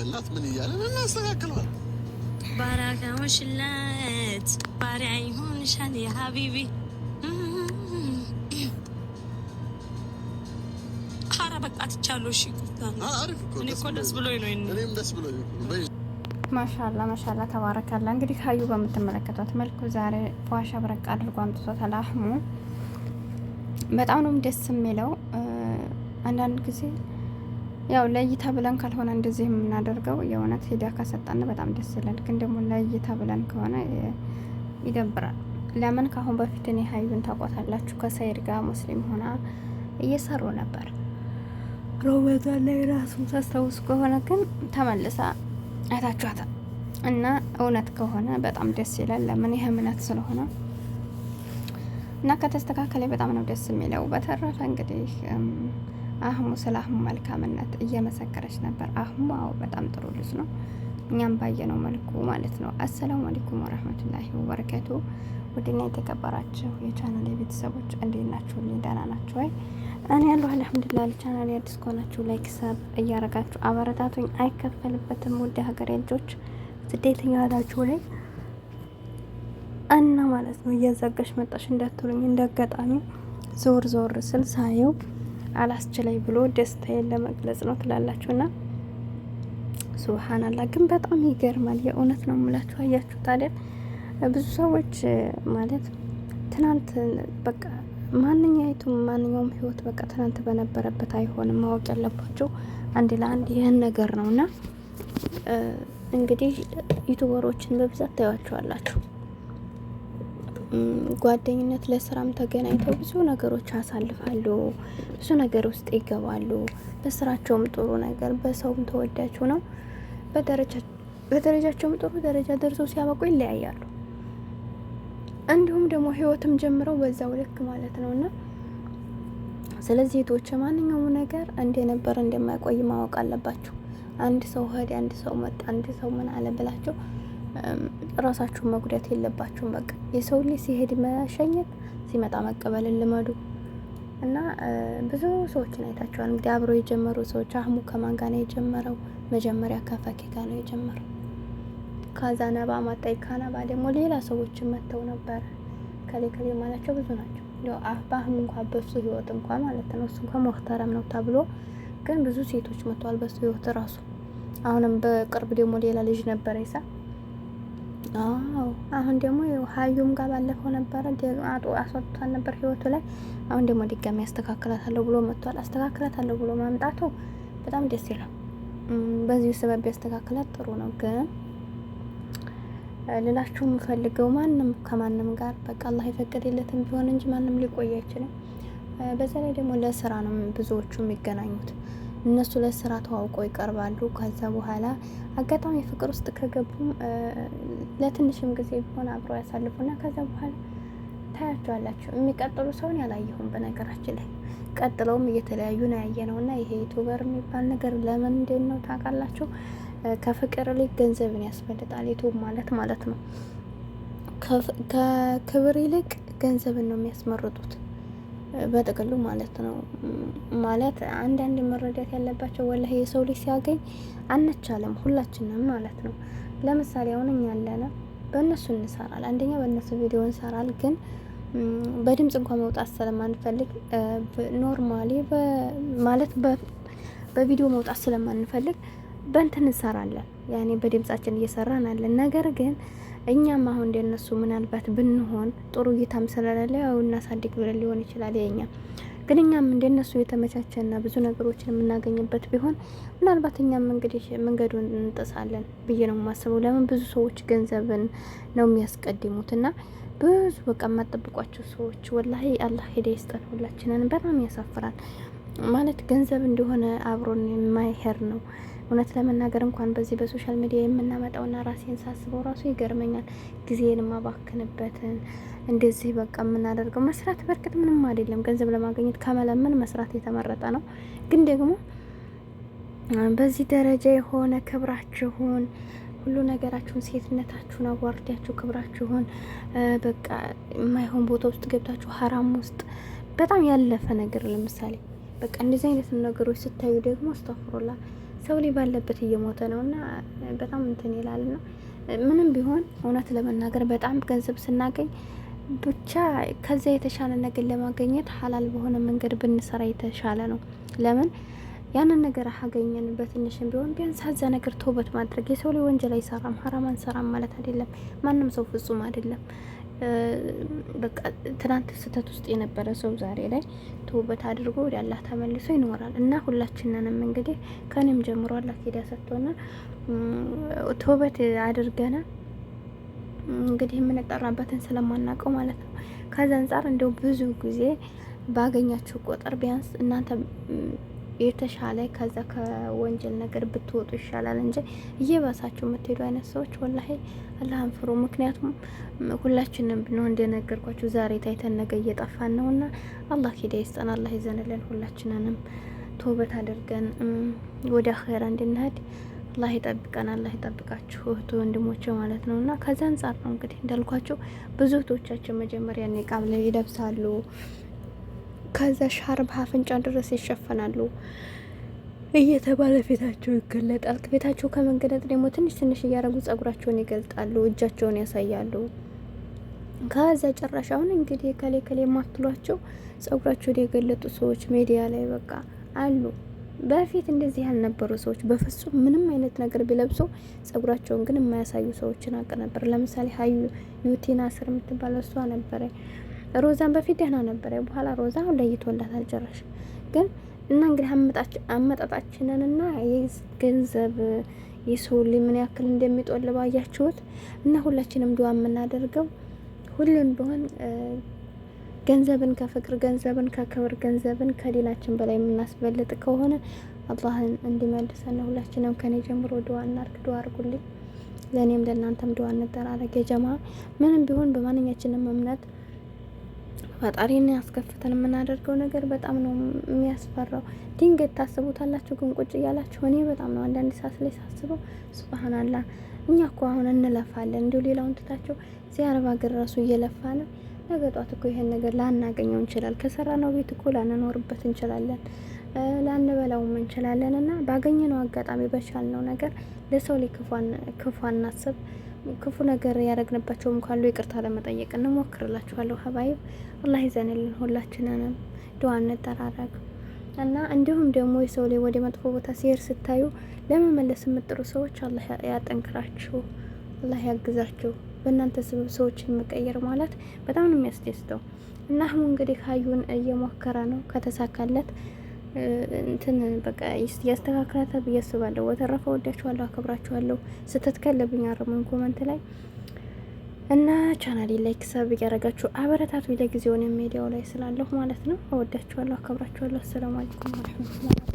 እያቀበልናት ምን እያለን እናስተካክለዋል። ባራካውሽለት ባሪያ ይሆንሻል የሀቢቢ ሀራ በቃ ትቻለሁ። እሺ እኔ እኮ ደስ ብሎኝ ነው። እኔም ደስ ብሎኝ ነው። ማሻላ ተባረካላ። እንግዲህ ሀዩ በምትመለከቷት መልኩ ዛሬ ፏሻ ብረቅ አድርጎ አምጥቶታል አህሙ። በጣም ነው ደስ የሚለው። አንዳንድ ጊዜ ያው ለእይታ ብለን ካልሆነ እንደዚህ የምናደርገው የእውነት ሂዳ ከሰጠን በጣም ደስ ይላል። ግን ደግሞ ለእይታ ብለን ከሆነ ይደብራል። ለምን ካሁን በፊት እኔ ሀዩን ታውቋታላችሁ፣ ከሰይድ ጋር ሙስሊም ሆና እየሰሩ ነበር። ሮበቷን ላይ ራሱ ታስታውስ ከሆነ ግን ተመልሳ አይታችኋታል። እና እውነት ከሆነ በጣም ደስ ይላል። ለምን ይሄ እምነት ስለሆነ እና ከተስተካከለ በጣም ነው ደስ የሚለው። በተረፈ እንግዲህ አህሙ ስለ አህሙ መልካምነት እየመሰከረች ነበር። አህሙ አዎ በጣም ጥሩ ልጅ ነው፣ እኛም ባየነው መልኩ ማለት ነው። አሰላሙ አለይኩም ወራህመቱላሂ ወበረካቱ። ውድና የተከበራችሁ የቻናል ቤተሰቦች እንዴት ናችሁ? ደህና ናችሁ ወይ? እኔ ያለሁ አልሐምዱሊላህ። ለቻናል አዲስ ከሆናችሁ ላይክ ሰብ እያረጋችሁ አበረታቱኝ፣ አይከፈልበትም። ውድ ሀገሬ ልጆች ስደተኛ ያላችሁ ላይ እና ማለት ነው እያዛጋሽ መጣሽ እንዳትሉኝ፣ እንዳጋጣሚ ዞር ዞር ስል ሳየው አላስችለኝ ብሎ ደስታዬን ለመግለጽ ነው ትላላችሁና ሱብሃንአላህ። ግን በጣም ይገርማል። የእውነት ነው የምላችሁ። አያችሁ ታዲያ ብዙ ሰዎች ማለት ትናንት በቃ ማንኛውም ህይወት በቃ ትናንት በነበረበት አይሆንም። ማወቅ ያለባቸው አንድ ለአንድ ይህን ነገር ነውና እንግዲህ ዩቲዩበሮችን በብዛት ታያቸዋላችሁ። ጓደኝነት ለስራም ተገናኝተው ብዙ ነገሮች ያሳልፋሉ፣ ብዙ ነገር ውስጥ ይገባሉ። በስራቸውም ጥሩ ነገር፣ በሰውም ተወዳጅ ሆነው በደረጃቸውም ጥሩ ደረጃ ደርሰው ሲያበቁ ይለያያሉ። እንዲሁም ደግሞ ህይወትም ጀምረው በዛው ልክ ማለት ነውና ስለዚህ እህቶቼ ማንኛውም ነገር እንደነበረ እንደማይቆይ ማወቅ አለባችሁ። አንድ ሰው ሄደ፣ አንድ ሰው መጣ፣ አንድ ሰው ምን አለ ብላችሁ ራሳችሁን መጉዳት የለባችሁም። በቃ የሰው ልጅ ሲሄድ መሸኘት፣ ሲመጣ መቀበልን ልመዱ እና ብዙ ሰዎችን አይታችኋል። እንግዲህ አብረው የጀመሩ ሰዎች አህሙ ከማን ጋር ነው የጀመረው? መጀመሪያ ከፈኪ ጋር ነው የጀመረው። ከዛ ነባ ማጣይ ካናባ ደግሞ ሌላ ሰዎችን መተው ነበር። ከሌ ማለቸው ብዙ ናቸው። በአህሙ እንኳን በሱ ህይወት እንኳን ማለት ነው እሱ እንኳን ሙህተረም ነው ተብሎ ግን ብዙ ሴቶች መተዋል በሱ ህይወት ራሱ። አሁንም በቅርብ ደግሞ ሌላ ልጅ ነበር ይሳ አሁን ደግሞ ሀዩም ጋር ባለፈው ነበር አስወጥቷል ነበር ህይወቱ ላይ። አሁን ደግሞ ድጋሚ ያስተካክላታለሁ ብሎ መጥቷል። አስተካክላታለሁ ብሎ ማምጣቱ በጣም ደስ ይላል። በዚህ ሰበብ ያስተካክላት ጥሩ ነው። ግን ልላችሁ የምፈልገው ማንም ከማንም ጋር በቃ አላህ የፈቀደለትም ቢሆን እንጂ ማንም ሊቆይ አይችልም። በዛ ላይ ደግሞ ለስራ ነው ብዙዎቹ የሚገናኙት። እነሱ ለስራ ተዋውቀው ይቀርባሉ። ከዛ በኋላ አጋጣሚ ፍቅር ውስጥ ከገቡም ለትንሽም ጊዜ ቢሆን አብረው ያሳልፉና ከዛ በኋላ ታያቸዋላችሁ። የሚቀጥሉ ሰውን ያላየሁም በነገራችን ላይ ቀጥለውም እየተለያዩ ነው ያየነውና ይሄ ዩቲዩበር የሚባል ነገር ለምን እንደሆነ ታውቃላችሁ? ከፍቅር ላይ ገንዘብን ያስፈልጣል ዩቲዩብ ማለት ነው። ከክብር ይልቅ ገንዘብን ነው የሚያስመርጡት በጥቅሉ ማለት ነው። ማለት አንዳንድ መረዳት ያለባቸው ወላሂ የሰው ልጅ ሲያገኝ አንቻለም ሁላችንም ማለት ነው። ለምሳሌ አሁን እኛ ያለና በእነሱ እንሰራል፣ አንደኛ በእነሱ ቪዲዮ እንሰራል። ግን በድምጽ እንኳን መውጣት ስለማንፈልግ ኖርማሊ ማለት በቪዲዮ መውጣት ስለማንፈልግ በእንትን እንሰራለን። ያኔ በድምጻችን እየሰራን አለን። ነገር ግን እኛም አሁን እንደነሱ ምናልባት ብንሆን ጥሩ እይታም ስለሌለ ያው እናሳድግ ብለን ሊሆን ይችላል። የኛ ግን እኛም እንደነሱ የተመቻቸና ብዙ ነገሮችን የምናገኝበት ቢሆን ምናልባት እኛም እንግዲህ መንገዱን እንጥሳለን ብዬ ነው የማስበው። ለምን ብዙ ሰዎች ገንዘብን ነው የሚያስቀድሙትና ብዙ በቃ የማጠብቋቸው ሰዎች ወላሂ አላህ ሄደ ይስጠን ሁላችንን። በጣም ያሳፍራል ማለት ገንዘብ እንደሆነ አብሮን የማይሄድ ነው። እውነት ለመናገር እንኳን በዚህ በሶሻል ሚዲያ የምናመጣውና ራሴን ሳስበው ራሱ ይገርመኛል። ጊዜን ማባክንበትን እንደዚህ በቃ የምናደርገው መስራት በርግጥ ምንም አይደለም። ገንዘብ ለማግኘት ከመለመን መስራት የተመረጠ ነው። ግን ደግሞ በዚህ ደረጃ የሆነ ክብራችሁን ሁሉ ነገራችሁን ሴትነታችሁን አዋርዳችሁ ክብራችሁን በቃ የማይሆን ቦታ ውስጥ ገብታችሁ ሀራም ውስጥ በጣም ያለፈ ነገር ለምሳሌ በቃ እንደዚህ አይነት ነገሮች ስታዩ ደግሞ አስተፍሩላ ሰው ላይ ባለበት እየሞተ ነውና በጣም እንትን ይላልና ምንም ቢሆን እውነት ለመናገር በጣም ገንዘብ ስናገኝ ብቻ ከዛ የተሻለ ነገር ለማግኘት ሐላል በሆነ መንገድ ብንሰራ የተሻለ ነው። ለምን ያንን ነገር አገኘን በትንሽም ቢሆን ቢያንስ ሀዛ ነገር ተውበት ማድረግ። የሰው ላይ ወንጀል አይሰራም፣ ሐራም አንሰራም ማለት አይደለም። ማንም ሰው ፍጹም አይደለም። በቃ ትናንት ስህተት ውስጥ የነበረ ሰው ዛሬ ላይ ተውበት አድርጎ ወደ አላህ ተመልሶ ይኖራል እና ሁላችንንም እንግዲህ ከኔም ጀምሮ አላህ ሂዳያ ሰጥቶና ተውበት አድርገና እንግዲህ የምንጠራበትን ስለማናውቀው ማለት ነው። ከዛ አንጻር እንደው ብዙ ጊዜ ባገኛችሁ ቁጥር ቢያንስ እናንተ የተሻለ ከዛ ከወንጀል ነገር ብትወጡ ይሻላል እንጂ እየባሳችሁ የምትሄዱ አይነት ሰዎች ወላሂ አላህን ፍሩ። ምክንያቱም ሁላችንም ብንሆን እንደነገርኳችሁ ዛሬ ታይተን ነገ እየጠፋን ነውና አላህ ሂዳያ ይስጠን፣ አላህ ይዘንልን። ሁላችንንም ተውበት አድርገን ወደ አኺራ እንድንሄድ አላህ ይጠብቀን፣ አላህ ይጠብቃችሁ እህት ወንድሞቼ ማለት ነውና ከዛ አንጻር ነው እንግዲህ እንዳልኳችሁ ብዙ እህቶቻችን መጀመሪያ ኒቃብ ላይ ይለብሳሉ። ከዛ ሻርብ አፍንጫ ድረስ ይሸፈናሉ እየተባለ ፊታቸው ይገለጣል። ፊታቸው ከመገለጥ ደግሞ ትንሽ ትንሽ እያረጉ ጸጉራቸውን ይገልጣሉ፣ እጃቸውን ያሳያሉ። ከዛ ጭራሽ አሁን እንግዲህ ከሌ የማትሏቸው ጸጉራቸውን የገለጡ ሰዎች ሚዲያ ላይ በቃ አሉ። በፊት እንደዚህ ያልነበሩ ሰዎች በፍጹም ምንም አይነት ነገር ቢለብሱ ጸጉራቸውን ግን የማያሳዩ ሰዎችን አውቅ ነበር። ለምሳሌ ሀዩ ዩቲና ስር የምትባለው እሷ ነበረ። ሮዛን በፊት ደህና ነበረ፣ በኋላ ሮዛ አሁን ለይቶላታል ጭራሽ። ግን እና እንግዲህ አመጣጣችንን እና የገንዘብ የሰው ልጅ ምን ያክል እንደሚጦልባ አያችሁት። እና ሁላችንም ዱዓ የምናደርገው ሁሌም ቢሆን ገንዘብን ከፍቅር፣ ገንዘብን ከክብር፣ ገንዘብን ከዲናችን በላይ የምናስበልጥ ከሆነ አላህን እንዲመልሰን ሁላችንም ከኔ ጀምሮ ዱዓ እናርግ። ዱዓ አርጉልኝ፣ ለእኔም ለእናንተም ዱዓ እንደራረግ። የጀማ ምንም ቢሆን በማንኛችንም እምነት ፈጣሪን ያስከፍተን የምናደርገው ነገር በጣም ነው የሚያስፈራው። ድንገት ታስቡታላችሁ ግን ቁጭ እያላችሁ እኔ በጣም ነው አንዳንድ ሰዓት ላይ ሳስበው ሱብሃንአላህ፣ እኛ እኮ አሁን እንለፋለን እንዲሁ ሌላውን ትታችሁ እዚህ አረብ ሀገር ራሱ እየለፋ ነው። ነገ ጧት እኮ ይሄን ነገር ላናገኘው እንችላል። ከሰራነው ቤት እኮ ላንኖርበት እንችላለን፣ ላንበላውም እንችላለን። እና ባገኘነው አጋጣሚ በቻልነው ነገር ለሰው ላይ ክፉ አናስብ። ክፉ ነገር ያደረግንባቸውም ካሉ ይቅርታ ለመጠየቅ እንሞክርላችኋለሁ። ሀባይብ አላህ ይዘንልን፣ ሁላችንንም ዱዓ እንጠራረግ እና እንዲሁም ደግሞ የሰው ላይ ወደ መጥፎ ቦታ ሲሄድ ስታዩ ለመመለስ የምጥሩ ሰዎች አላህ ያጠንክራችሁ፣ አላህ ያግዛችሁ። በእናንተ ስበብ ሰዎችን መቀየር ማለት በጣም ነው የሚያስደስተው። እና አሁን እንግዲህ ሀዩን እየሞከረ ነው። ከተሳካለት እንትን በቃ ያስተካክላታል ብዬ አስባለሁ። ወተረፈ ወዳችኋለሁ፣ አከብራችኋለሁ። ስህተት ካለብኝ አርሙኝ ኮመንት ላይ እና ቻናሌ ላይክ ሰብ ያደረጋችሁ አበረታቱ። ለጊዜው ነው ሚዲያው ላይ ስላለሁ ማለት ነው። እወዳችኋለሁ፣ አከብራችኋለሁ። አሰላሙ አለይኩም ወራህመቱላሂ